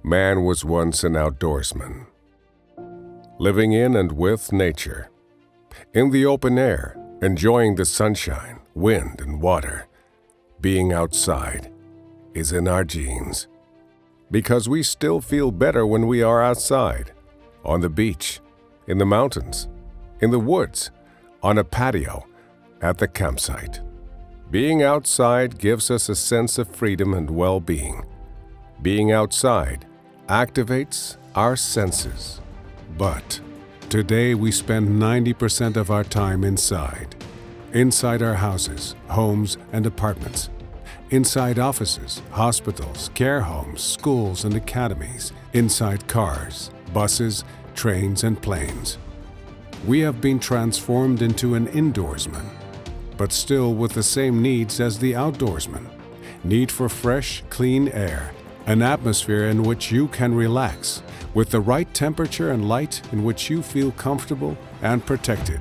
Man was once an outdoorsman, living in and with nature, in the open air, enjoying the sunshine, wind, and water. Being outside is in our genes, because we still feel better when we are outside, on the beach, in the mountains, in the woods, on a patio, at the campsite. Being outside gives us a sense of freedom and well-being. Being outside activates our senses. But today we spend 90% of our time inside our houses, homes, and apartments, inside offices, hospitals, care homes, schools, and academies, inside cars, buses, trains, and planes. We have been transformed into an indoorsman, but still with the same needs as the outdoorsman. Need for fresh, clean air, an atmosphere in which you can relax, with the right temperature and light in which you feel comfortable and protected.